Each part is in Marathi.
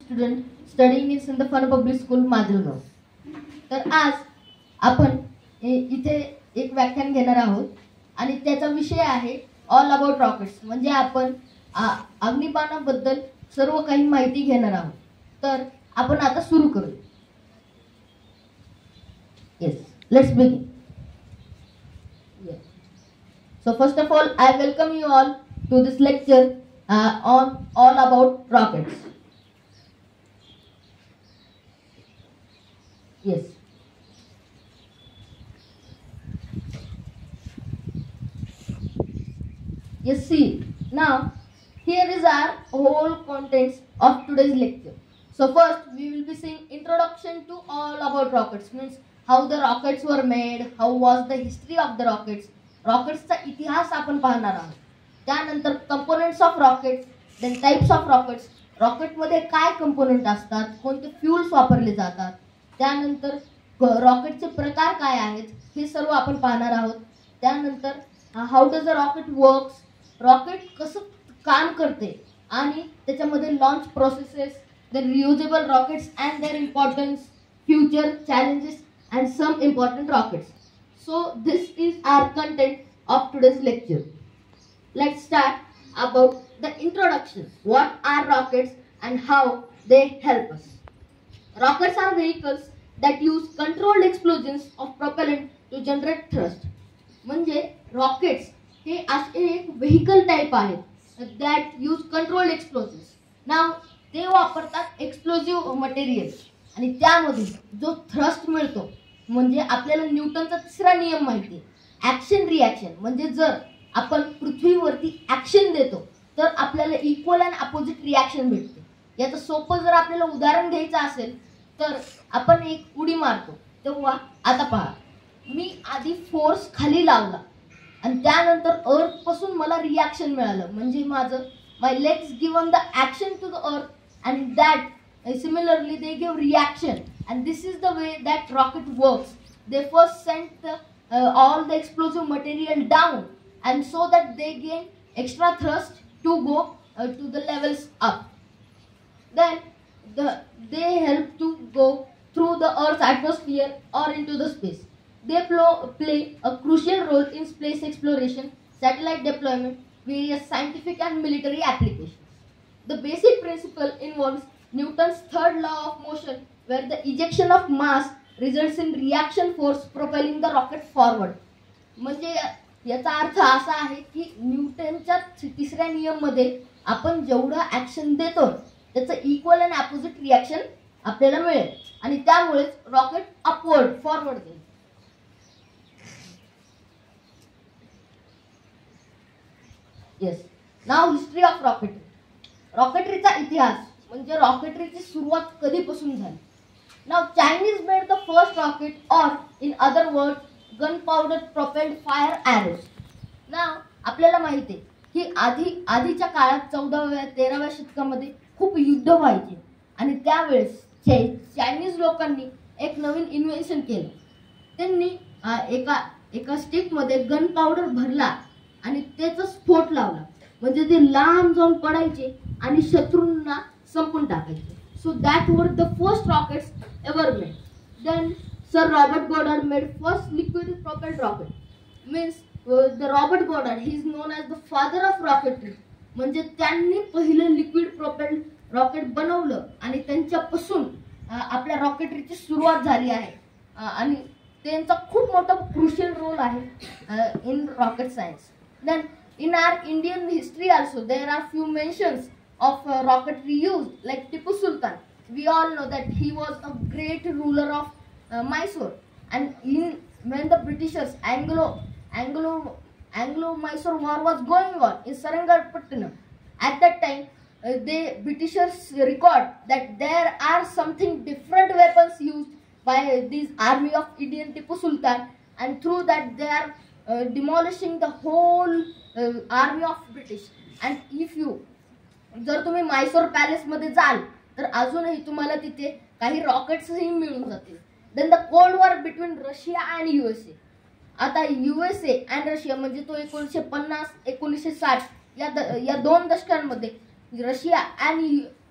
student studying in Sindhafana Public School, Majalgaon. तर आज आपण इथे एक व्याख्यान घेणार आहोत आणि त्याचा विषय आहे ऑल अबाउट रॉकेट्स. म्हणजे आपण अग्निबाणाबद्दल सर्व काही माहिती घेणार आहोत. तर आपण आता सुरू करू. Yes, let's begin. So first of all, I welcome you all to this lecture on all about rockets. Yes. Yes, see, now here is our whole contents of today's lecture. So first we will be seeing introduction to all about rockets, means how the rockets were made, how was the history of the rockets, रॉकेट्सचा इतिहास आपण पाहणार आहोत. त्यानंतर components of rockets, then types of rockets, रॉकेटमध्ये काय कंपोनेंट असतात, कोणते फ्यूल्स वापरले जातात, त्यानंतर रॉकेटचे प्रकार काय आहेत हे सर्व आपण पाहणार आहोत. त्यानंतर how does a rocket works, rocket कसं काम करते आणि त्याच्यामध्ये launch processes, then reusable rockets and their importance, future challenges and some important rockets. So this is our content of today's lecture. Let's start about the introduction. What are rockets and how they help us? Rockets are vehicles that use controlled explosions of propellant to generate thrust. म्हणजे rockets हे असे एक vehicle type आहेत that use controlled explosions. Now ते वापरतात explosive material आणि त्यामध्ये जो thrust मिळतो, म्हणजे आपल्याला न्यूटनचा तिसरा नियम माहिती आहे, ऍक्शन रिॲक्शन. म्हणजे जर आपण पृथ्वीवरती ऍक्शन देतो तर आपल्याला इक्वल अँड अपोजिट रिॲक्शन भेटते. याचं सोपं जर आपल्याला उदाहरण घ्यायचं असेल तर आपण एक उडी मारतो तेव्हा, आता पहा, मी आधी फोर्स खाली लावला आणि त्यानंतर अर्थ पासून मला रिॲक्शन मिळालं, म्हणजे माझं my legs given the action to the earth and that similarly they give reaction, and this is the way that rocket works. They first send all the explosive material down, and so that they gain extra thrust to go to the levels up. Then they help to go through the earth's atmosphere or into the space. They play a crucial role in space exploration, satellite deployment, various scientific and military applications. The basic principle involves Newton's third law of motion, where the ejection of mass results in reaction force propelling the rocket forward. म्हणजे याचा अर्थ असा आहे की न्यूटनच्या तिसऱ्या नियम मध्ये आपण जेवढं ऍक्शन देतो त्याचं इक्वल अँड अपोजिट रिॲक्शन आपल्याला मिळेल आणि त्यामुळेच रॉकेट अपवर्ड फॉरवर्ड जाईल. Yes, now history of rocketry. रॉकेटरीचा इतिहास म्हणजे रॉकेटरीची सुरुवात कधीपासून झाली. Now Chinese made the first rocket, or in other word gunpowder propelled fire arrows. Now आपल्याला माहिती आहे की आधीच्या काळात 14व्या 13व्या शतकामध्ये खूप युद्ध व्हायचे आणि त्यावेळेस चायनीज लोकांनी एक नवीन इन्व्हेन्शन केलं. त्यांनी एका स्टिकमध्ये गन पावडर भरला आणि त्याचा स्फोट लावला, म्हणजे ते लांब जाऊन पडायचे आणि शत्रूंना संपून टाकायचे. So that were the first rockets ever made. Then sir Robert Goddard made first liquid propelled rocket. Means the Robert Goddard he is known as the father of rocketry. म्हणजे त्यांनी पहिलं लिक्विड प्रोपेल्ड रॉकेट बनवलं आणि त्यांच्यापासून आपल्या रॉकेटरीची सुरुवात झाली आहे आणि त्यांचा खूप मोठा क्रुशियल रोल आहे in rocket science. Then in our Indian history also there are few mentions of rocketry used, like Tipu Sultan. We all know that he was a great ruler of Mysore, and when the Britishers Anglo-Mysore war was going on in Saranganapatnam, at that time the Britishers record that there are something different weapons used by this army of Indian Tipu Sultan, and through that they are demolishing the whole army of British. And if you जर तुम्ही मैसूर पॅलेस मध्ये जाल तर अजूनही तुम्हाला तिथे काही रॉकेट्सही मिळून जातील. Then the cold war between Russia and USA. आता USA अँड रशिया म्हणजे तो 1950 1960 या दोन दशकांमध्ये रशिया आणि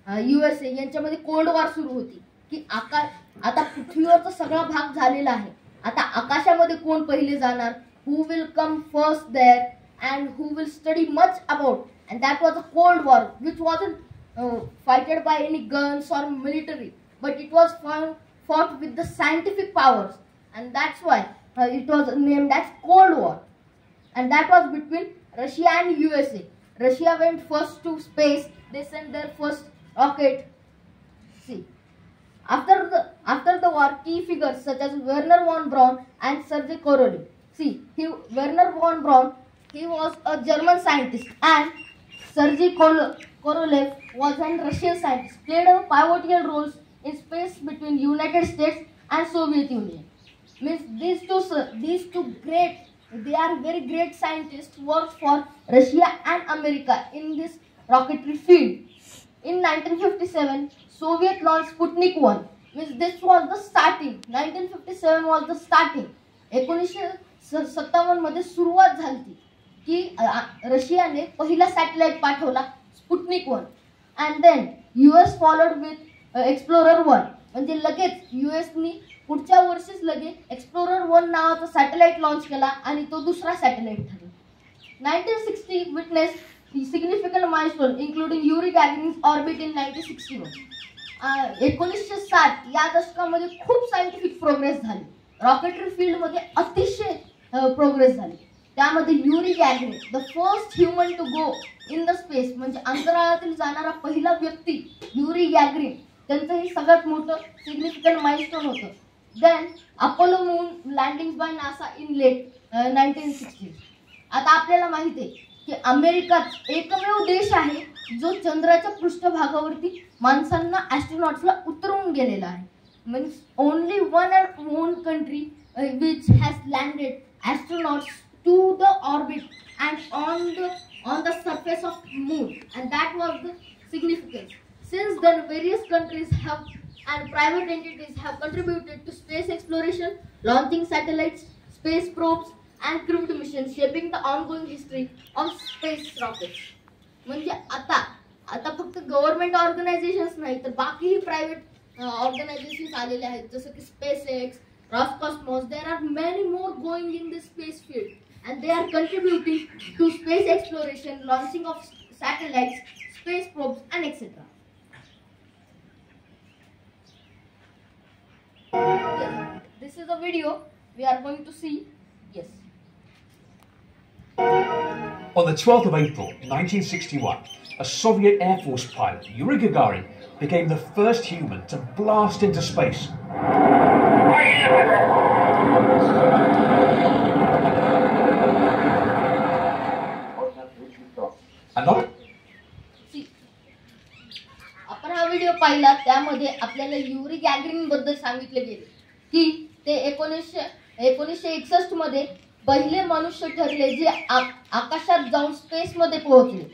USA यांच्यामध्ये कोल्ड वॉर सुरू होती की आता पृथ्वीवरचा सगळा भाग झालेला आहे, आता आकाशामध्ये कोण पहिले जाणार, who will come first there and who will study much about, and that was a cold war which wasn't fighted by any guns or military, but it was fought with the scientific powers, and that's why it was named as Cold War, and that was between Russia and USA. Russia went first to space, they sent their first rocket. See, after the war, key figures such as Werner von Braun and Sergei Korolev. See, Werner von Braun, he was a German scientist, and Sergei Korolev was a Russian scientist, played a pivotal role in space between United States and Soviet Union. Means these two great, they are very great scientists, worked for Russia and America in this rocketry field. In 1957, Soviet launched Sputnik 1. Means this was the starting. 1957 was the starting. 1957 मध्ये सुरुवात झाली की रशियाने पहिला सॅटेलाइट पाठवला Sputnik 1, and then US followed with Explorer 1. म्हणजे लगेच युएसनी पुढच्या वर्षीच लगेच एक्सप्लोरर 1 नावाचा सॅटेलाइट लॉन्च केला आणि तो दुसरा सॅटेलाइट ठरला. 1960 witness significant milestone including Yuri Gagarin's orbit in 1961. 1960 या दशकामध्ये खूप सायंटिफिक प्रोग्रेस झाली, रॉकेटरी फील्डमध्ये अतिशय प्रोग्रेस झाली. त्यामध्ये Yuri Gagarin, the first human to go in the space, म्हणजे अंतराळातील जाणारा पहिला व्यक्ती युरी गॅगरिन, त्यांचं हे सगळ्यात मोठं सिग्निफिकंट माइलस्टोन होतं. Then Apollo moon landing by NASA in late 1960. आता आपल्याला माहिती आहे की अमेरिकाच एकमेव देश आहे जो चंद्राच्या पृष्ठभागावरती माणसांना ॲस्ट्रोनॉट्सला उतरवून गेलेला आहे. Means only one and on country which has landed astronauts to the orbit and on the surface of moon, and that was the significance. Since then, various countries have and private entities have contributed to space exploration, launching satellites, space probes, and crewed missions, shaping the ongoing history of space rockets. म्हणजे आता फक्त गव्हर्नमेंट ऑर्गनायझेशन्स नाही तर बाकीही प्रायव्हेट ऑर्गनायझेशन्स आलेले आहेत, जसं की SpaceX, Roscosmos. There are many more going in the space field, and they are contributing to space exploration, launching of satellites, space probes, and etc. Yes, this is a video we are going to see. Yes. On the 12th of April 1961, a Soviet Air Force pilot, Yuri Gagarin, became the first human to blast into space. आपण हा व्हिडिओ पाहिला, त्यामध्ये आपल्याला युरी गॅगरिन बद्दल सांगितले गेले की ते 1961 मध्ये पहिले मनुष्य ठरले जे आकाशात जाऊन स्पेस मध्ये पोहोचले,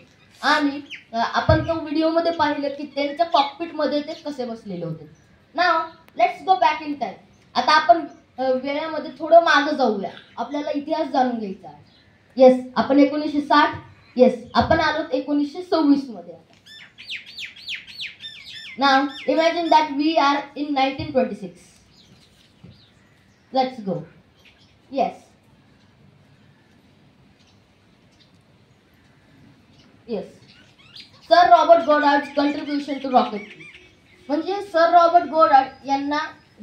आणि आपण तो व्हिडिओ मध्ये पाहिलं की त्यांच्या कॉकपिट मध्ये ते कसे बसलेले होते. Now let's go back in time. आता आपण वेळामध्ये थोडं मागे जाऊया, आपल्याला इतिहास जाणून घ्यायचा आहे. येस, आपण 1960, येस आपण आलो 1926 मध्ये. Now imagine that we are in 1926. Let's go. Yes. Yes. Sir Robert Goddard's contribution to rocketry. म्हणजे सर रॉबर्ट गोडार्ड यांना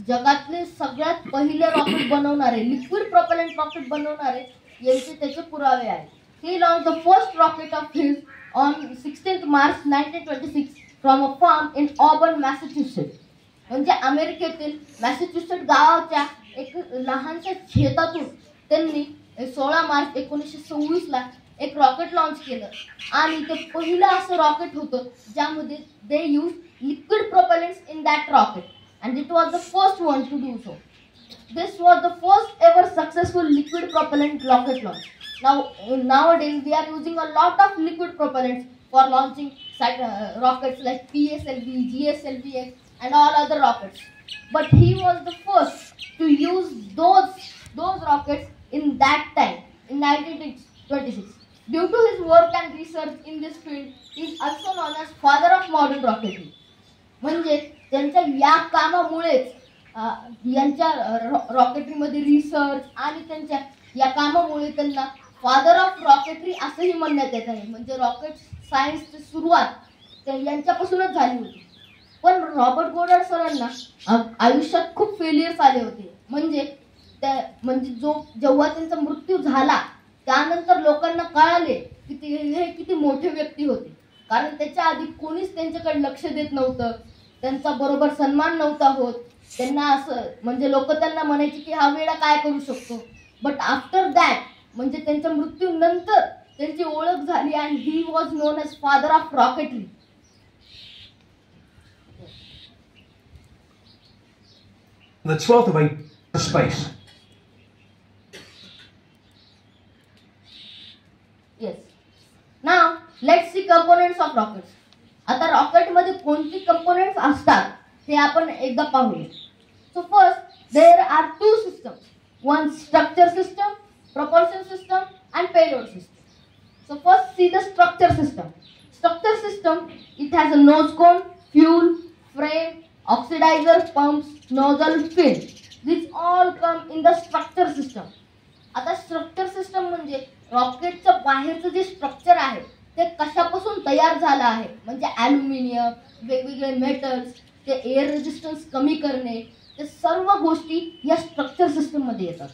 जगातले सगळ्यात पहिले रॉकेट बनवणारे, लिक्विड प्रोपेलंट रॉकेट बनवणारे यांचे त्याचे पुरावे आहेत. He launched the first rocket of his on 16th March 1926 from a farm in Auburn, Massachusetts. म्हणजे अमेरिकेतील मॅसेच्युसेट्स गावाच्या एक लहानशा शेतातून त्यांनी 16 मार्च 1926 ला एक रॉकेट लॉन्च केलं, आणि ते पहिलं असं रॉकेट होतं ज्यामध्ये दे use liquid propellants in that rocket, and it was the first one to do so. This was the first ever successful liquid propellant rocket launch. Nowadays we are using a lot of liquid propellants for launching rockets like PSLV, GSLV, and all other rockets. But he was the first to use those rockets in that time, in 1926. Due to his work and research in this field, he is also known as father of modern rocketry. म्हणजे त्यांच्या या कामामुळेच यांच्या रॉकेटरीमध्ये रिसर्च आणि त्यांच्या या कामामुळे त्यांना फादर ऑफ रॉकेटरी असंही म्हणण्यात येत आहे. म्हणजे रॉकेट सायन्सची सुरुवात यांच्यापासूनच झाली होती. पण रॉबर्ट गोडार्ड सरांना आयुष्यात खूप फेलियर्स आले होते. म्हणजे जेव्हा त्यांचा मृत्यू झाला त्यानंतर लोकांना कळाले की हे किती मोठे व्यक्ती होते. कारण त्याच्या आधी कोणीच त्यांच्याकडे लक्ष देत नव्हतं, त्यांचा बरोबर सन्मान नव्हता होत. त्यांना असं म्हणजे लोक त्यांना म्हणायचे की हा वेडा काय करू शकतो. बट आफ्टर दॅट म्हणजे त्यांच्या मृत्यूनंतर त्यांची ओळख झाली आणि he was known as father of rocketry. The 12th of April, space. Yes. Now let's see components of rockets. आता रॉकेट मध्ये कोणती कंपोनेंट्स असतात हे आपण एकदा पाहूया. So first there are two systems. One structure system, propulsion system and payload system. So first see the structure system. Structure system, it has a nose cone, fuel, frame, oxidizer, pumps, nozzle, fin. These all come in the structure system. आता स्ट्रक्चर सिस्टम म्हणजे रॉकेटचं बाहेरचं जे स्ट्रक्चर आहे ते कशापासून तयार झालं आहे. म्हणजे ॲल्युमिनियम, वेगवेगळे मेटल्स, ते एअर रेजिस्टन्स कमी करणे, ते सर्व गोष्टी या स्ट्रक्चर सिस्टम मध्ये येतात.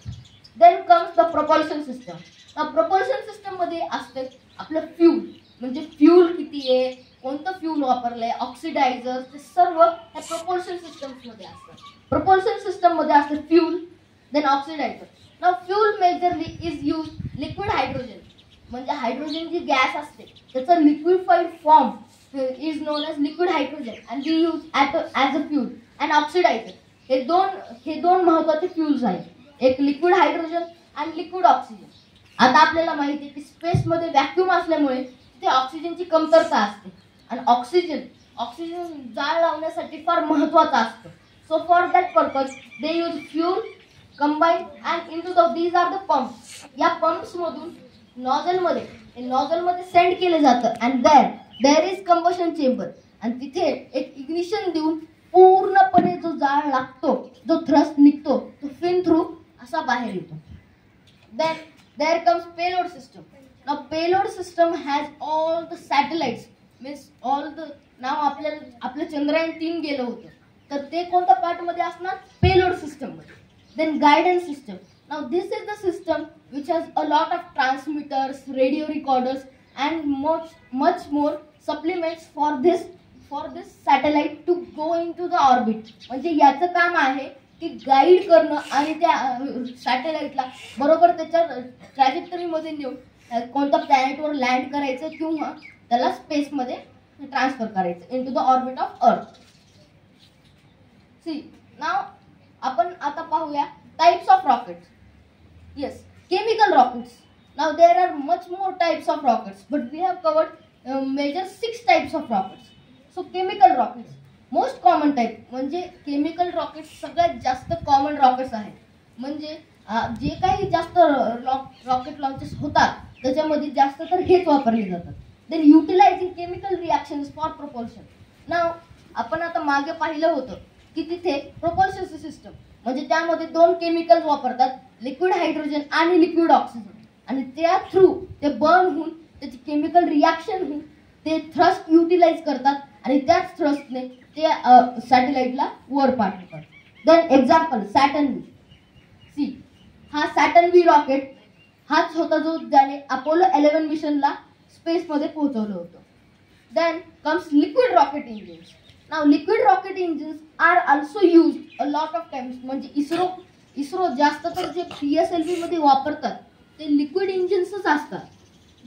Then comes the propulsion system. Propulsion system मध्ये असते आपलं फ्यूल. म्हणजे फ्यूल किती आहे, कोणतं फ्यूल वापरलंय, ऑक्सिडायझर, ते सर्व ह्या प्रपोल्शन सिस्टम्स मध्ये असतात. प्रपोल्शन सिस्टम मध्ये असते fuel, then oxidizer. Now fuel majorly is use liquid hydrogen. म्हणजे हायड्रोजन जी गॅस असते त्याचं liquified form is known as liquid hydrogen and we use as a fuel. And oxidizer हे दोन महत्त्वाचे फ्यूल्स आहेत, एक लिक्विड हायड्रोजन आणि लिक्विड ऑक्सिजन. आता आपल्याला माहिती आहे की स्पेसमध्ये व्हॅक्यूम असल्यामुळे तिथे ऑक्सिजनची कमतरता असते आणि ऑक्सिजन जाळ लावण्यासाठी फार महत्त्वाचा असतो. So for that purpose they use fuel combine and into these are the pumps. या पंप्स मधून नॉझलमध्ये सेंड केले जातं and there is combustion chamber. आणि तिथे एक इग्निशन देऊन पूर्णपणे जो जाळ लागतो, जो थ्रस्ट निघतो, तो फिन थ्रू असा बाहेर येतो. Then there comes payload system. Now payload system has all the satellites means all the नाव आपलं चंद्रयान 3 गेलं होतं तर ते कोणत्या पार्ट मध्ये असणार, पेलोड सिस्टम मध्ये. Then guidance system. Now this is the system which has a lot of transmitters, radio recorders and much more supplements for this satellite to go into the orbit. म्हणजे याचं काम आहे की गाईड करणं आणि त्या सॅटेलाइटला बरोबर त्याच्या ट्रॅजेक्टरी मध्ये नेऊन कोणत्या प्लॅनेटवर लँड करायचं किंवा त्याला स्पेस मध्ये ट्रान्सफर करायचं into the orbit of earth. See now आपण आता पाहूया types of rockets. Yes, chemical rockets. Now there are much more types of rockets, but we have covered major 6 types of rockets. So chemical rockets, most common type म्हणजे chemical rockets सगळ्यात जास्त common rockets आहेत. म्हणजे जे काही जास्त रॉकेट लॉन्चेस होतात त्याच्यामध्ये जास्त तर हेच वापरले जातात. Then utilizing chemical reactions for propulsion. Now आपण आता मागे पाहिलं होतं की तिथे propulsion सिस्टम म्हणजे त्यामध्ये 2 केमिकल्स वापरतात, लिक्विड हायड्रोजन आणि लिक्विड ऑक्सिजन. आणि त्या थ्रू ते बर्न होऊन त्याची केमिकल रिॲक्शन होऊन ते थ्रस्ट युटिलाइज करतात आणि त्याच थ्रस्टने ते सॅटेलाइटला वर पाठवतात. Then example Saturn V. See हा सॅटर्न व्ही रॉकेट हाच होता जो ज्याने अपोलो 11 मिशनला स्पेसमध्ये पोहोचवलं होतं. Then comes liquid rocket engines. Now liquid rocket engines are also used a lot of times. म्हणजे इस्रो जास्त तर जे PSLV मध्ये वापरतात ते लिक्विड इंजिन्सच असतात.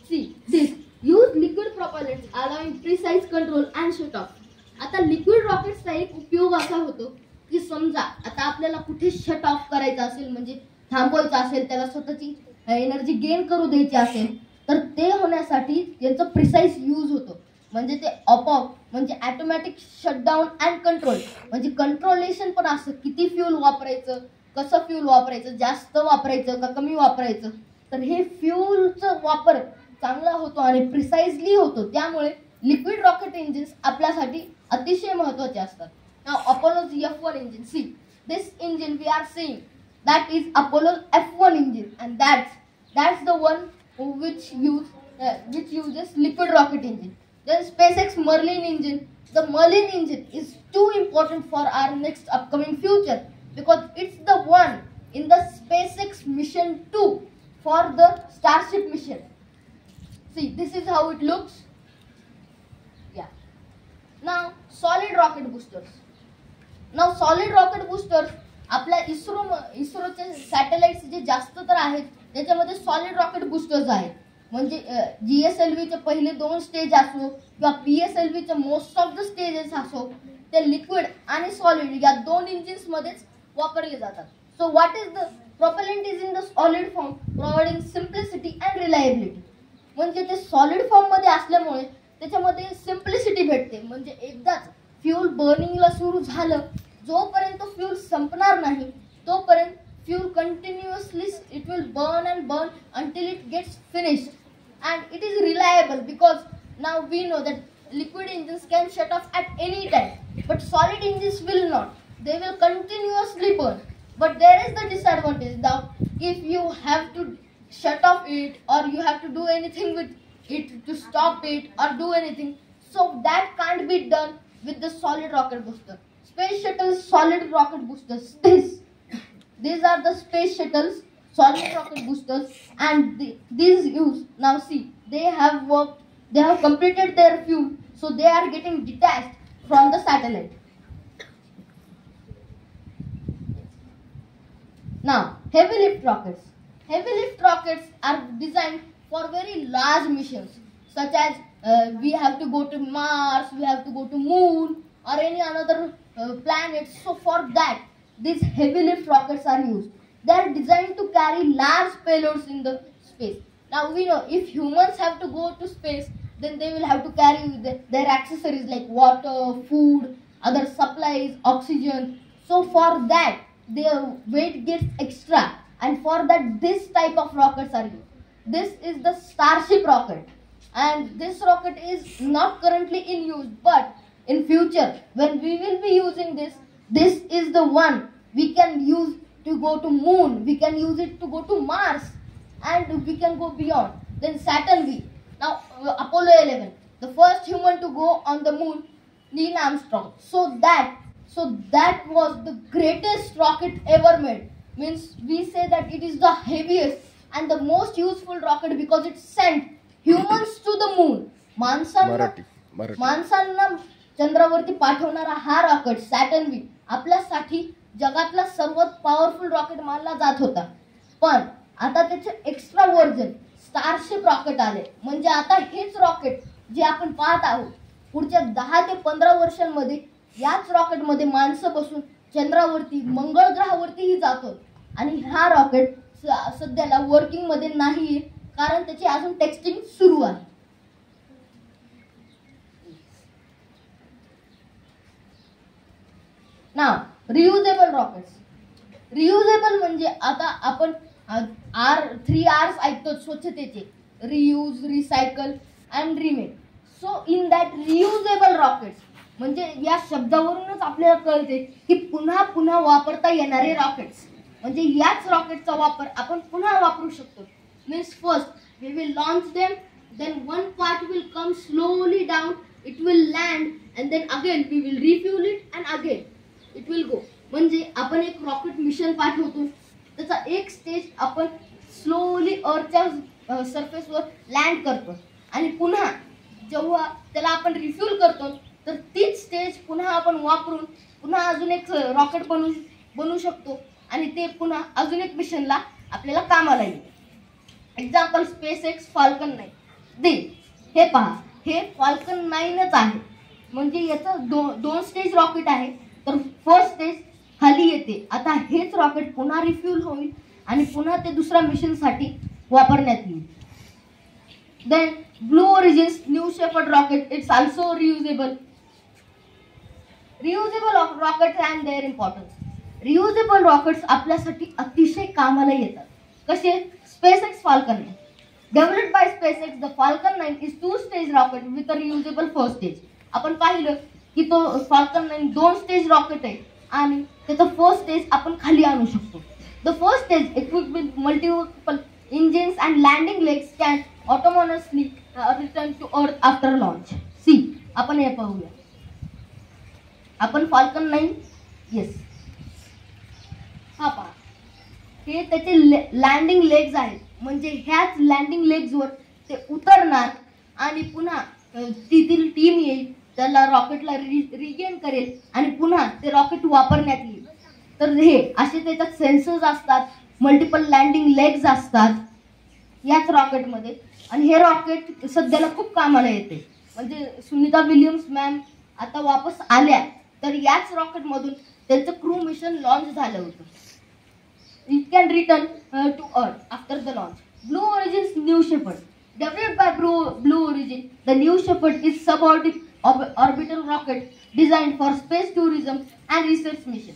See this use liquid propellants allowing precise control and shut off. आता लिक्विड रॉकेट्सचा एक उपयोग असा होतो की समजा आता आपल्याला कुठे शट ऑफ करायचं असेल म्हणजे थांबवायचं असेल, त्याला स्वतःची एनर्जी गेन करू द्यायची असेल तर ते होण्यासाठी यांचं प्रिसाइज यूज होतो. म्हणजे ते आपोआप म्हणजे ऑटोमॅटिक शटडाऊन अँड कंट्रोल म्हणजे कंट्रोलेशन पण असतं, किती फ्यूल वापरायचं, कसं फ्यूल वापरायचं, जास्त वापरायचं का कमी वापरायचं. तर हे फ्यूलचा वापर चांगला होतो आणि प्रिसाइजली होतो. त्यामुळे लिक्विड रॉकेट इंजिन्स आपल्यासाठी अतिशय महत्त्वाचे असतात. Now Apollo's F1 engine, see this engine we are seeing that is Apollo F1 engine, and that's the one which uses liquid rocket engine. Then SpaceX Merlin engine. The Merlin engine is too important for our next upcoming future because it's the one in the SpaceX mission 2 for the Starship mission. See, this is how it looks. Yeah. Now solid rocket boosters. Now solid rocket boosters आपल्या इस्रोचे सॅटेलाइट्स जे जास्त तर आहेत त्याच्यामध्ये सॉलिड रॉकेट बूस्टर्स आहेत. म्हणजे GSLVचे पहिले 2 स्टेज असो किंवा PSLVचे मोस्ट ऑफ द स्टेजेस असो ते लिक्विड आणि सॉलिड या 2 इंजिन्स मध्येच वापरले जातात. So what is the propellant is in the solid form providing simplicity and reliability. म्हणजे ते सॉलिड फॉर्म मध्ये असल्यामुळे त्याच्यामध्ये सिम्प्लिसिटी भेटते. म्हणजे एकदाच फ्यूल बर्निंगला सुरू झालं जोपर्यंत फ्यूल संपणार नाही तोपर्यंत fuel continuously it will burn and burn until it gets finished and it is reliable because now we know that liquid engines can shut off at any time but solid engines will not. They will continuously burn. But there is the disadvantage now if you have to shut off it or you have to do anything with it to stop it or do anything, so that can't be done with the solid rocket booster. Space shuttle solid rocket boosters, these are the space shuttles solid rocket boosters, and these use, now see, they have completed their fuel, so they are getting detached from the satellite. Now heavy lift rockets. Heavy lift rockets are designed for very large missions, such as we have to go to Mars, we have to go to Moon or any another planet. So for that, these heavy lift rockets are used. They are designed to carry large payloads in the space. Now we know if humans have to go to space, then they will have to carry their accessories like water, food, other supplies, oxygen. So for that, their weight gets extra. And for that, this type of rockets are used. This is the Starship rocket, and this rocket is not currently in use, but in future when we will be using this is the one we can use to go to Moon, we can use it to go to Mars, and we can go beyond. Then Saturn V. Now Apollo 11, the first human to go on the Moon, Neil Armstrong. So that was the greatest rocket ever made. Means we say that it is the heaviest and the most useful rocket because it sent humans to the moon. माणसांना चंद्रावरती पाठवणारा हा रॉकेट सॅटर्न व्ही आपल्यासाठी जगातला सर्वात पॉवरफुल रॉकेट मानला जात होता. पण आता त्याचे एक्स्ट्रा व्हर्जन स्टारशिप रॉकेट आले. म्हणजे आता हेच रॉकेट जे आपण पाहत आहोत पुढच्या 10 ते 15 वर्षांमध्ये याच रॉकेटमध्ये माणसं बसून चंद्रावरती मंगळ ग्रहावरतीही जातो. आणि हा रॉकेट सध्याला वर्किंग मध्ये नाहीये कारण त्याची अजून टेस्टिंग सुरू आहे. नाव रियुजेबल रॉकेट्स. रियुजेबल म्हणजे आता आपण 3 R's ऐकतो स्वच्छतेचे, reuse, recycle and remake. So in that reusable rockets म्हणजे या शब्दावरूनच आपल्याला कळते की पुन्हा पुन्हा वापरता येणारे रॉकेट्स. म्हणजे याच रॉकेटचा वापर आपण पुन्हा वापरू शकतो. Means first we will launch them, then one part will come slowly down, it will land and then again we will refuel it and again it will go. म्हणजे आपण एक रॉकेट मिशन पाठवतो, त्याचा एक स्टेज आपण स्लोली अर्थच्या सरफेसवर लँड करतो आणि पुन्हा जेव्हा त्याला आपण रिफ्यूल करतो तर तीच स्टेज पुन्हा आपण वापरून पुन्हा अजून एक रॉकेट बनवू शकतो आणि ते पुन्हा अजून एक मिशनला आपल्याला कामाला येईल. Example SpaceX Falcon 9. हे पहा, हे Falcon 9च आहे. म्हणजे याचं 2 स्टेज रॉकेट आहे. तर फर्स्ट स्टेज खाली येते. आता हेच रॉकेट पुन्हा रिफ्यूल होईल आणि पुन्हा ते दुसऱ्या मिशनसाठी वापरण्यात येईल. Then Blue Origin's New Shepard rocket, it's also reusable. Reusable rockets and their importance. Reusable rockets आपल्यासाठी अतिशय कामाला येतात. कसे? SpaceX Falcon 9. Developed by SpaceX, the Falcon 9 is 2-stage rocket with a reusable first stage. आपण पाहिलं की तो फाल्कन 9 2 स्टेज रॉकेट आहे आणि त्याचं फर्स्ट स्टेज आपण खाली आणू शकतो. The first stage equipped with multiple engines and landing legs can autonomously return to earth after launch. See आपण हे पाहूया. आपण फाल्कन 9 येस हा पहा, हे त्याचे लँडिंग लेग्स आहेत. म्हणजे ह्याच लँडिंग लेग्सवर ते उतरणार आणि पुन्हा तिथील टीम येईल, त्याला रॉकेटला रिगेन करेल आणि पुन्हा ते रॉकेट वापरण्यात येईल. तर हे असे त्याच्यात सेन्सर्स असतात, मल्टिपल लँडिंग लेग्स असतात याच रॉकेटमध्ये. आणि हे रॉकेट सध्याला खूप कामाला येते. म्हणजे सुनीता विल्यम्स मॅम आता वापस आल्या तर याच रॉकेटमधून त्यांचं क्रू मिशन लॉन्च झालं होतं. It can return to earth after the launch. Blue Origin's New Shepard developed by Blue Origin. The New Shepard is suborbital rocket designed for space tourism and research mission.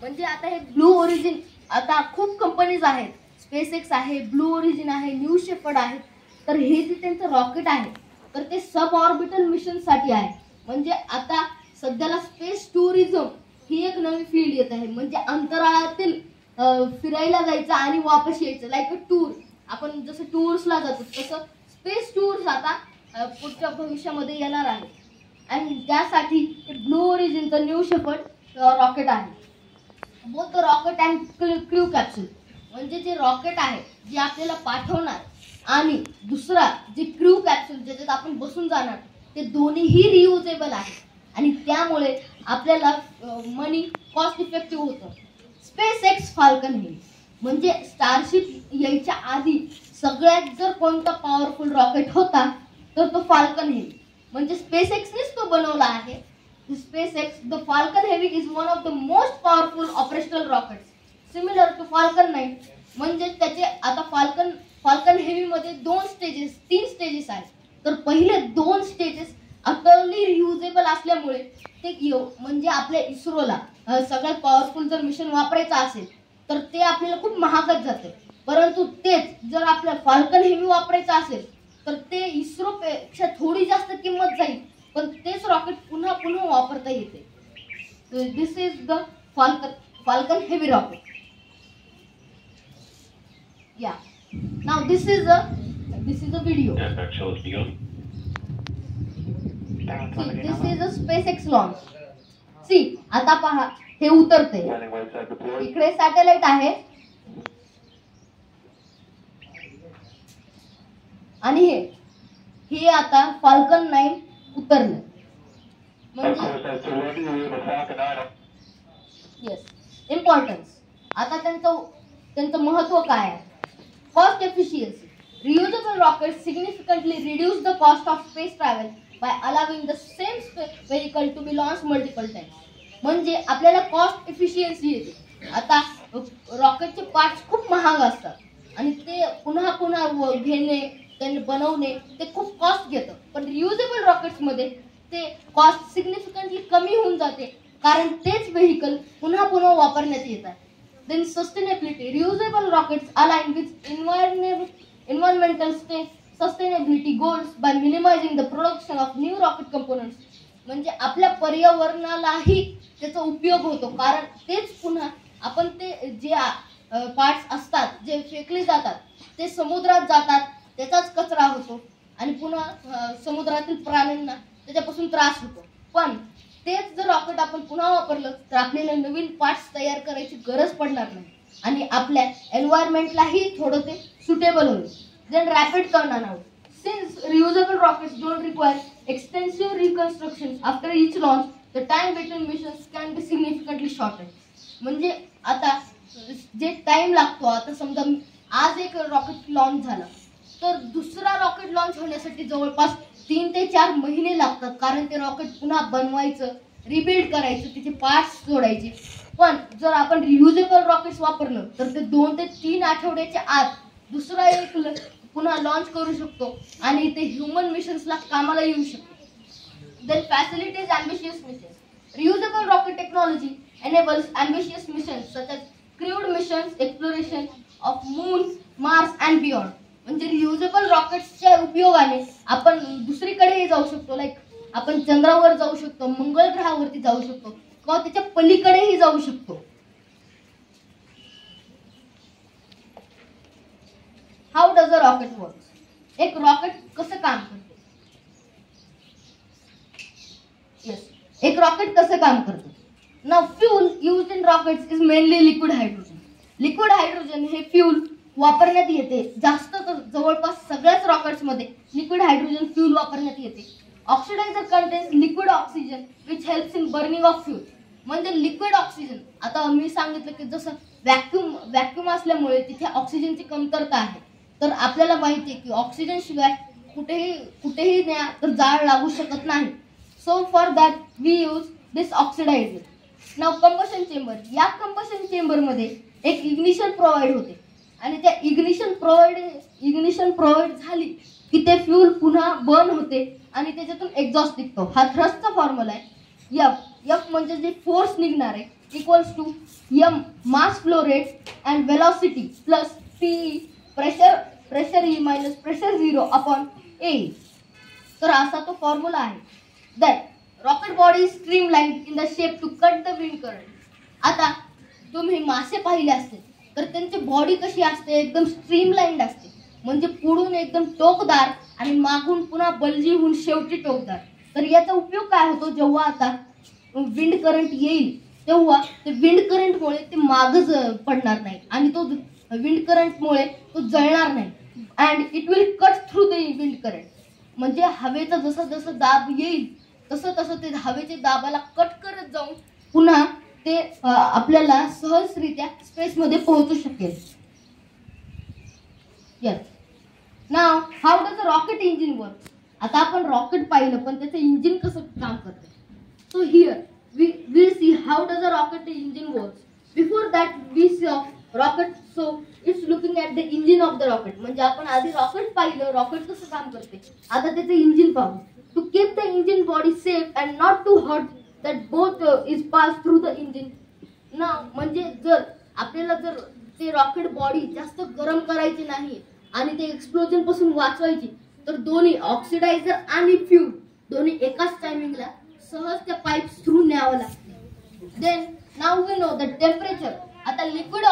म्हणजे आता हे ब्लू ओरिजिन, आता खूप कंपनीज आहेत, SpaceX आहे, ब्लू ओरिजिन आहे, न्यू शेपर्ड आहे. तर हे जे त्यांचं रॉकेट आहे तर ते सब ऑर्बिटल मिशन साठी आहे. म्हणजे आता सध्याला स्पेस टुरिझम ही एक नवी फील्ड येत आहे. म्हणजे अंतराळातील फिरायला जायचं आणि वापस यायचं, लाईक अ टूर. आपण जसं टूर्सला जातो तसं स्पेस टूर्स आता पुढच्या भविष्यामध्ये येणार आहे. आणि त्यासाठी ब्लू ओरिजिनचं न्यू शेपर्ड रॉकेट आहे. Both the rocket and crew capsule, म्हणजे जे रॉकेट आहे जे आपल्याला पाठवणार आणि दुसरा जे क्रू कॅप्सूल ज्याच्यात आपण बसून जाणार, ते दोन्हीही रियुजेबल आहे. आणि त्यामुळे आपल्याला मनी कॉस्ट इफेक्टिव्ह होतं. SpaceX फाल्कन हेवी, म्हणजे स्टारशिप यायच्या आधी सगळ्यात जर कोणता पॉवरफुल रॉकेट होता तर तो फाल्कन हेवी. म्हणजे SpaceXनेच तो बनवला आहे. SpaceX the Falcon Heavy is one of the most powerful operational rockets similar to Falcon 9. म्हणजे त्याचे आता फाल्कन हेवी मध्ये 3 स्टेजेस आहेत. तर पहिले 2 स्टेजेस अटरली रियुजेबल असल्यामुळे ते म्हणजे आपल्या इस्रोला सगळ्यात पॉवरफुल जर मिशन वापरायचं असेल तर ते आपल्याला खूप महागात जाते. परंतु तेच जर आपल्याला फाल्कन हेवी वापरायचं असेल तर ते इस्रोपेक्षा थोडी जास्त किंमत जाईल, पण तेच रॉकेट पुन्हा पुन्हा वापरता येते. This is the Falcon Heavy rocket. Yeah now this is a video. This is a SpaceX launch. See आता पहा, हे उतरते. इकडे सॅटेलाइट आहे आणि हे आता फाल्कन 9 उतरलं. म्हणजे येस इम्पॉर्टन्स. आता त्यांचं महत्व काय आहे? Cost efficiency. Reusable rocket significantly reduce the cost of space travel by allowing the same vehicle to be launch multiple times. म्हणजे आपल्याला कॉस्ट एफिशियन्सी येते. आता रॉकेटचे पार्ट्स खूप महाग असतात आणि ते पुन्हा पुन्हा घेणे, त्यांनी बनवणे ते खूप कॉस्ट घेतं. पण रियुजेबल रॉकेट्समध्ये ते कॉस्ट सिग्निफिकंटली कमी होऊन जाते, कारण तेच व्हेहिकल पुन्हा पुन्हा वापरण्यात येतात. Then sustainability. Reusable rockets align with environmental sustainability goals by minimizing the production of new rocket components. म्हणजे आपल्या पर्यावरणालाही त्याचा उपयोग होतो, कारण तेच पुन्हा आपण ते जे पार्ट्स असतात जे फेकले जातात ते समुद्रात जातात, त्याचाच कचरा होतो आणि पुन्हा समुद्रातील प्राण्यांना त्याच्यापासून त्रास होतो. पण तेच जर रॉकेट आपण पुन्हा वापरलं तर आपल्याला नवीन पार्ट्स तयार करायची गरज पडणार नाही आणि आपल्या एन्व्हायरमेंटलाही थोडं ते सुटेबल होईल. Then rapid turnaround. Since reusable rockets don't require extensive reconstruction after each launch, the time between missions can be significantly shortened. म्हणजे आता जे टाइम लागतो, आता समजा आज एक रॉकेट लॉन्च झालं तर दुसरा रॉकेट लॉन्च होण्यासाठी जवळपास 3 ते 4 महिने लागतात, कारण ते रॉकेट पुन्हा बनवायचं, रिबिल्ड करायचं, तिचे पार्ट्स जोडायचे. पण जर आपण रियुजेबल रॉकेट्स वापरलं तर ते 2 ते 3 आठवड्याच्या आत दुसरा एक पुन्हा लॉन्च करू शकतो आणि ते ह्युमन मिशन्सला कामाला येऊ शकतो. Then facilities ambitious missions. Reusable rocket technology enables ambitious missions such as crewed missions, exploration of moon, Mars and beyond. म्हणजे रियुजेबल रॉकेट्सच्या उपयोगाने आपण दुसरीकडेही जाऊ शकतो, लाईक आपण चंद्रावर जाऊ शकतो, मंगळ ग्रहावरती जाऊ शकतो किंवा त्याच्या पलीकडेही जाऊ शकतो. How does a rocket work? एक रॉकेट कसं काम करते? एक रॉकेट कसं काम करतं? Now fuel used in rockets is mainly liquid hydrogen. Liquid hydrogen हे फ्यूल वापरण्यात येते. जास्त जवळपास सगळ्याच रॉकेट्समध्ये लिक्विड हायड्रोजन फ्यूल वापरण्यात येते. Oxidizer contains liquid oxygen which helps in burning of fuel. म्हणजे लिक्विड ऑक्सिजन, आता मी सांगितलं की जसं व्हॅक्यूम असल्यामुळे तिथे ऑक्सिजनची कमतरता आहे. तर आपल्याला माहिती आहे की ऑक्सिजन शिवाय कुठेही न्या तर जाळ लागू शकत नाही. So for that we use this oxidizer. नाव कंबशन चेंबर. या कंबशन चेंबरमध्ये एक इग्निशन प्रोव्हाइड होते आणि त्या इग्निशन प्रोव्हाइड झाली की ते फ्यूल पुन्हा बर्न होते आणि त्याच्यातून एक्झॉस्ट निघतो. हा थ्रस्टचा फॉर्म्युला आहे. एफ म्हणजे जे फोर्स निघणार आहे equals to M mass flow rate and velocity plus P pressure E minus pressure 0 upon A. तर असा तो फॉर्म्युला आहे. That rocket body streamlined in the shape to cut the wind current. आता तुम्ही मासे पाहिले असते तर त्यांची बॉडी कशी असते? एकदम स्ट्रीमलाइन्ड असते. म्हणजे पुढून एकदम टोकदार आणि मागून पुन्हा बलजी होऊन शेवटी टोकदार. तर याचा उपयोग काय होतो? जेव्हा आता विंड करंट येईल तेव्हा ते विंड करंटमुळे ते मागच पडणार नाही आणि तो विंड करंटमुळे तो जळणार नाही. And it will cut through the wind current. म्हणजे हवेचा जसं दाब येईल तसं ते हवेच्या दाबाला कट करत जाऊन पुन्हा ते आपल्याला सहजरित्या स्पेसमध्ये पोहोचू शकेल. Yes. Now how does a rocket engine work? आता आपण रॉकेट पाहिलं पण त्याचं इंजिन कसं काम करते. So here we see how does a rocket engine work. Before that we see of rocket. So it's looking at the engine of the rocket. म्हणजे आपण आधी रॉकेट पाहिलं, रॉकेट कसं काम करते. आता त्याचं इंजिन पाहू. To keep the engine body safe and not to hurt that both is pass through the engine. ना म्हणजे जर आपल्याला ते रॉकेट बॉडी जास्त गरम करायची नाही आणि ते एक्सप्लोजन पासून वाचवायची तर दोन्ही ऑक्सिडायझर आणि फ्यूल दोन्ही एकाच टायमिंगला सहज त्या पाईप्स थ्रू न्यावं लागते. Then now we know the temperature. आता लिक्विड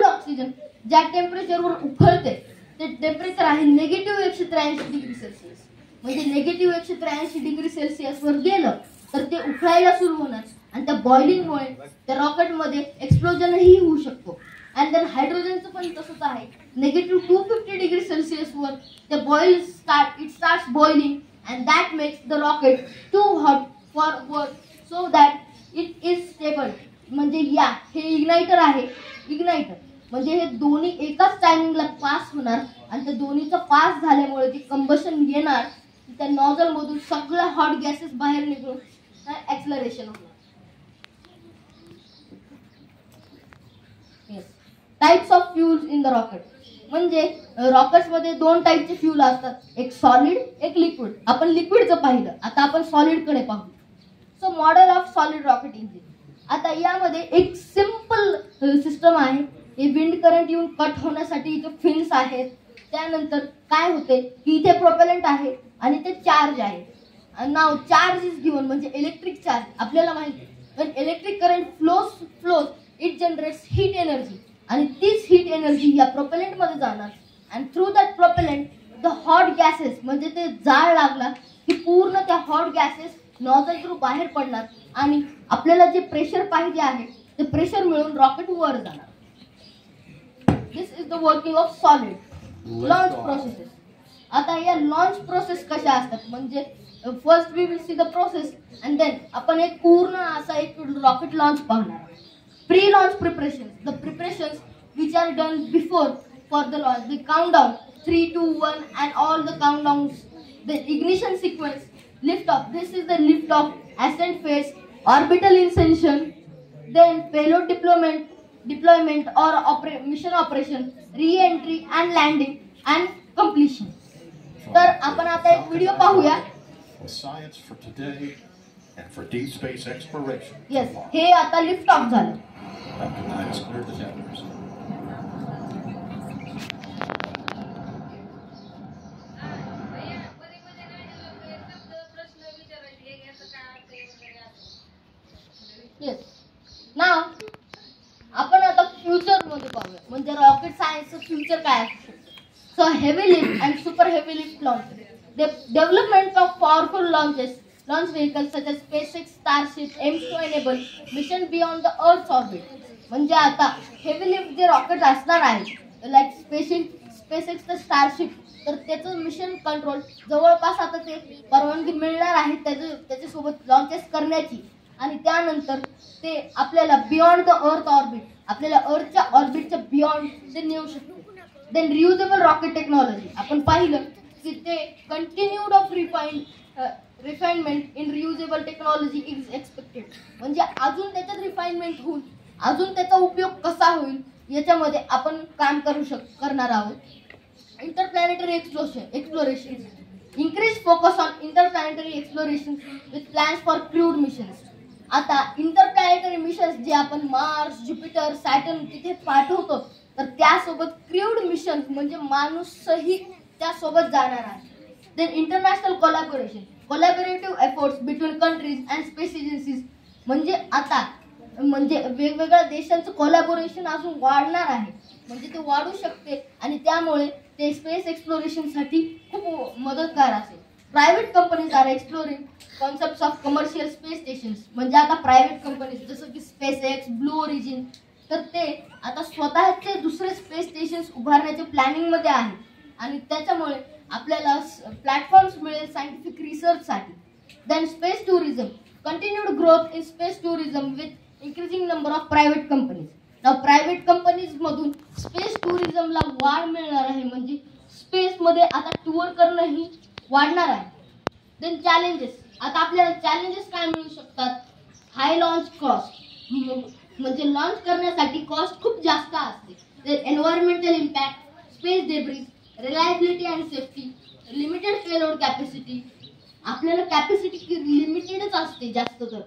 ऑक्सिजन ज्या टेम्परेचरवर उकळते ते टेम्परेचर आहे -183 डिग्री सेल्सिअस. म्हणजे -183 डिग्री सेल्सिअसवर गेलं तर ते उकळायला सुरू होणार आणि त्या बॉइलिंगमुळे त्या रॉकेटमध्ये एक्सप्लोजनही होऊ शकतो. अँड देन हायड्रोजनचं पण तसंच आहे. -250 डिग्री सेल्सिअसवर ते starts boiling and that makes the rocket too hot for work so that it is stable. म्हणजे हे इग्नायटर आहे. इग्नायटर म्हणजे हे दोन्ही एकाच टायमिंगला पास होणार आणि त्या दोन्हीचं पास झाल्यामुळे ते कंबशन येणार. त्या नॉझल मधून सगळ्या हॉट गॅसेस बाहेर निघून ॲक्सलरेशन होणार. Types of fuels in the rocket. म्हणजे रॉकेट्समध्ये 2 टाईपचे फ्यूल असतात. एक सॉलिड, एक लिक्विड. आपण लिक्विडचं पाहिलं, आता आपण सॉलिडकडे पाहू. So model of solid rocket engine. आता यामध्ये एक सिंपल सिस्टम आहे. हे विंड करंट येऊन कट होण्यासाठी इथे फिन्स आहेत. त्यानंतर काय होते की इथे प्रोपेलंट आहे आणि ते चार्ज आहे. नाव चार्ज इज गिवन म्हणजे इलेक्ट्रिक चार्ज. आपल्याला माहिती when electric current flows it generates heat energy आणि तीच हीट एनर्जी या प्रोपेलंट मध्ये जाणार and through that propellant the hot gases म्हणजे ते जाळ लागला की पूर्ण त्या हॉट गॅसेस नॉझल थ्रू बाहेर पडणार आणि आपल्याला जे प्रेशर पाहिजे आहे ते प्रेशर मिळून रॉकेट वर जाणार. This is the working of solid launch processes. आता या लॉन्च प्रोसेस कशा असतात म्हणजे first we will see the process and then आपण एक पूर्ण असा एक रॉकेट लॉन्च पाहणार. Pre-launch preparations, the preparations which are done before for the launch, the countdown 3, 2, 1 and all the countdowns, the ignition sequence, lift off. This is the lift off, ascent phase, orbital insertion, then payload deployment or mission operation, re-entry and landing and completion. तर आपण आता एक व्हिडिओ पाहूया. Science for today and for deep space exploration. Yes, हे आता लिफ्ट ऑफ झालं. Captain 9 has cleared the tenders. Yes. नाव आपण आता फ्युचर मध्ये पाहूया, म्हणजे रॉकेट सायन्सचं फ्युचर काय असू शकतं. So heavy lift and super heavy lift launch, development of powerful launch vehicles such as SpaceX Starship aims to enable mission beyond the Earth's orbit. म्हणजे आता हेवी लिफ्ट जे रॉकेट असणार आहे लाईक स्पेसएक्सचं स्टारशिप, तर त्याचं मिशन कंट्रोल जवळपास आता ते परवानगी मिळणार आहे त्याच्यासोबत लॉन्चेस करण्याची, आणि त्यानंतर ते आपल्याला बियॉन्ड द अर्थ ऑर्बिट, आपल्याला अर्थच्या ऑर्बिटच्या बियॉन्ड ते नेऊ शकतो. देन रियुजेबल रॉकेट टेक्नॉलॉजी, आपण पाहिलं की ते continued of refinement in reusable technology is expected, म्हणजे अजून त्याच्यात रिफाइनमेंट होऊन अजून त्याचा उपयोग कसा होईल याच्यामध्ये आपण काम करणार आहोत. इंटरप्लॅनेटरी exploration, increase focus on interplanetary exploration with plans for crewed missions. आता इंटरप्लॅनेटरी मिशन्स जे आपण मार्स, ज्युपिटर, सॅटर्न तिथे पाठवतो, तर त्यासोबत क्रूड मिशन म्हणजे माणूसही त्यासोबत जाणार आहे. Then international collaborative efforts between countries and space agencies, म्हणजे आता म्हणजे वेगवेगळ्या देशांचं कोलॅबोरेशन अजून वाढणार आहे, म्हणजे ते वाढू शकते आणि त्यामुळे ते स्पेस एक्सप्लोरेशनसाठी खूप मदतगार असेल. Private companies are exploring concepts of commercial space stations, म्हणजे आता प्रायव्हेट कंपनीज जसं की SpaceX, ब्लू ओरिजिन, तर ते आता स्वतःचे दुसरे स्पेस स्टेशन्स उभारण्याच्या प्लॅनिंगमध्ये आहे आणि त्याच्यामुळे आपल्याला प्लॅटफॉर्म्स मिळेल सायंटिफिक रिसर्चसाठी. Then space tourism, continued growth in space tourism with increasing number of private companies. Private companies मधून स्पेस टुरिझमला वाढ मिळणार आहे, म्हणजे स्पेसमध्ये आता टूर करणं ही वाढणार आहे. देन चॅलेंजेस, आता आपल्याला चॅलेंजेस काय मिळू शकतात. हाय लॉन्च कॉस्ट, म्हणजे लॉन्च करण्यासाठी कॉस्ट खूप जास्त असते. Then environmental impact, space debris, reliability and safety, limited payload capacity, आपल्याला कॅपॅसिटी लिमिटेडच असते जास्त तर.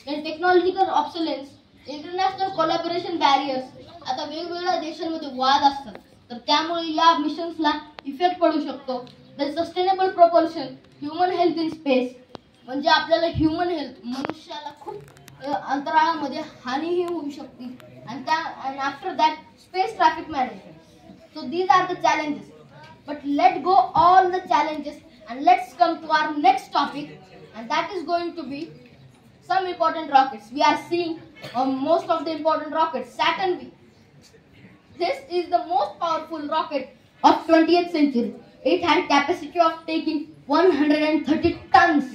Then technological obsolescence, international collaboration barriers, आता वेगवेगळ्या देशांमध्ये वाद असतात तर त्यामुळे या मिशन्सला इफेक्ट पडू शकतो. Then sustainable propulsion, human health in space, म्हणजे आपल्याला ह्युमन हेल्थ मनुष्याला खूप अंतराळामध्ये हानीही होऊ शकते आणि after that space traffic management. So these are the challenges, but let go all the challenges and let's come to our next topic, and that is going to be some important rockets. We are seeing most of the important rockets. Saturn V. This is the most powerful rocket of 20th century. It had capacity of taking 130 tons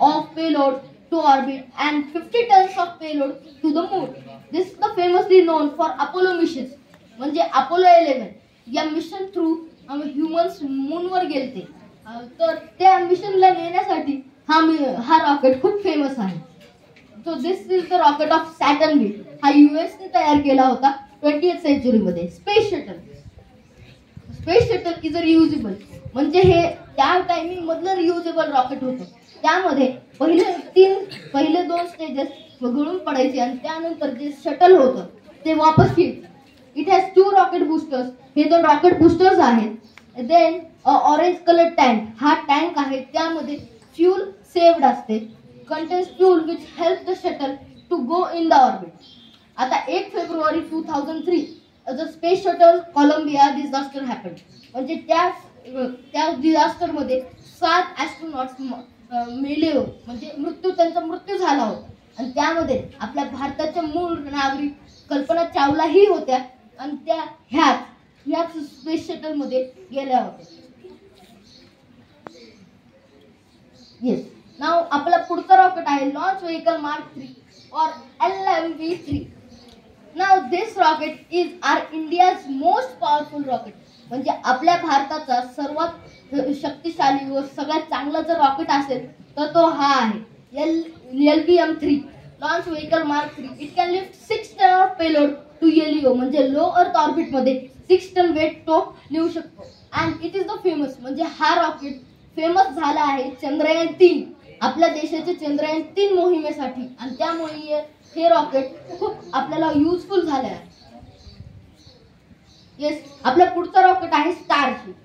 of payload to orbit and 50 tons of payload to the moon. This is the famously known for Apollo missions. म्हणजे Apollo 11 या मिशन थ्रू ह्युमन्स मूनवर गेलते, तर त्या मिशनला नेण्यासाठी हा रॉकेट खूप फेमस आहे. So this is the rocket of Saturn V. हा US ने तयार केला होता 20th सेंचुरी मध्ये. Space shuttle is a reusable, म्हणजे हे त्या टायमिंग मधलं रियुजेबल रॉकेट होतं. त्यामध्ये पहिले दोन स्टेजेस गळून पडायचे आणि त्यानंतर जे शटल होतं ते वापस येईल. इट हॅज 2 रॉकेट बूस्टर्स, हे 2 रॉकेट बूस्टर्स आहेत. देन ऑरेंज कलर टँक, हा टँक आहे त्यामध्ये फ्यूल सेव्ड असते, contains fuel which help the shuttle to go in the orbit. आता 1 February 2003 the space shuttle Columbia disaster happened, म्हणजे त्या डिझास्टर मध्ये 7 ॲस्ट्रोनॉट्स मेले होते, म्हणजे त्यांचा मृत्यू झाला होता आणि त्यामध्ये आपल्या भारताच्या मूळ नागरिक कल्पना चावलाही होत्या आणि त्या ह्याच स्पेस शटल मध्ये गेल्या होत्या. येस. नाव आपला पुढचा रॉकेट आहे लॉन्च व्हेकल मार्क 3 और LMV3. Now this rocket is our India's most powerful rocket, म्हणजे आपल्या भारताचा सर्वात शक्तिशाली व सगळ्यात चांगला जर रॉकेट असेल तर तो हा आहे LVM3 launch vehicle Mark 3. It can lift 6 tonne of payload to LEO, म्हणजे लो अर्थ ऑर्बिट मध्ये 6 टन वेट तो नेऊ शकतो. And it is the famous, म्हणजे हा रॉकेट फेमस झाला आहे चंद्रयान 3, आपल्या देशाच्या चंद्रयान 3 मोहिमेसाठी, आणि त्यामुळे हे रॉकेट खूप आपल्याला युजफुल झाले आहे. येस. आपला पुढचा रॉकेट आहे स्टारशिप.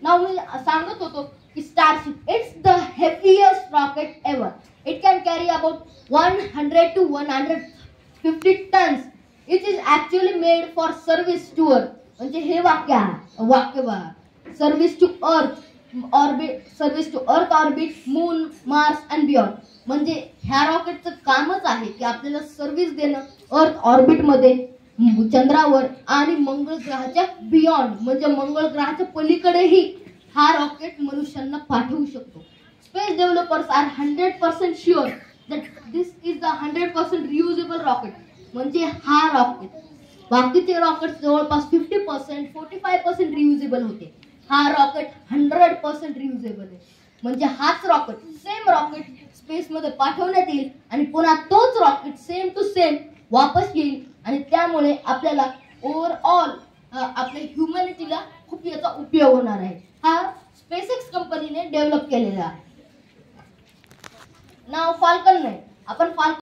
नाव मी सांगत होतो की starship it's the heaviest rocket ever. It can carry about 100 to 50 tons. It is actually made for service to Earth. म्हणजे हे वाक्य बघा. Service to earth orbit, service to earth orbit, moon, Mars and beyond. म्हणजे ह्या रॉकेटचं कामच आहे की आपल्याला सर्व्हिस देणं अर्थ ऑर्बिट मध्ये, चंद्रावर आणि मंगळ ग्रहाच्या बियॉन्ड म्हणजे मंगळ ग्रहाच्या पलीकडेही हा रॉकेट मनुष्यांना पाठवू शकतो. Space developers are 100% sure that this is the 100% reusable rocket. म्हणजे हा रॉकेट, बाकीचे रॉकेट जवळपास 50%, 45% रियुजेबल होते. हा रॉकेट 100% रियुजेबल आहे. म्हणजे हाच रॉकेट, सेम रॉकेट स्पेस मध्ये पाठवण्यात येईल आणि पुन्हा तोच रॉकेट सेम टू सेम वापस येईल आणि त्यामुळे आपल्याला ओव्हरऑल आपल्या ह्युमॅनिटीला खूप याचा उपयोग होणार आहे. हा स्पेसएक्स कंपनीने डेव्हलप केलेला आहे. नाव फाल्कन नाही, आपण फाल्कन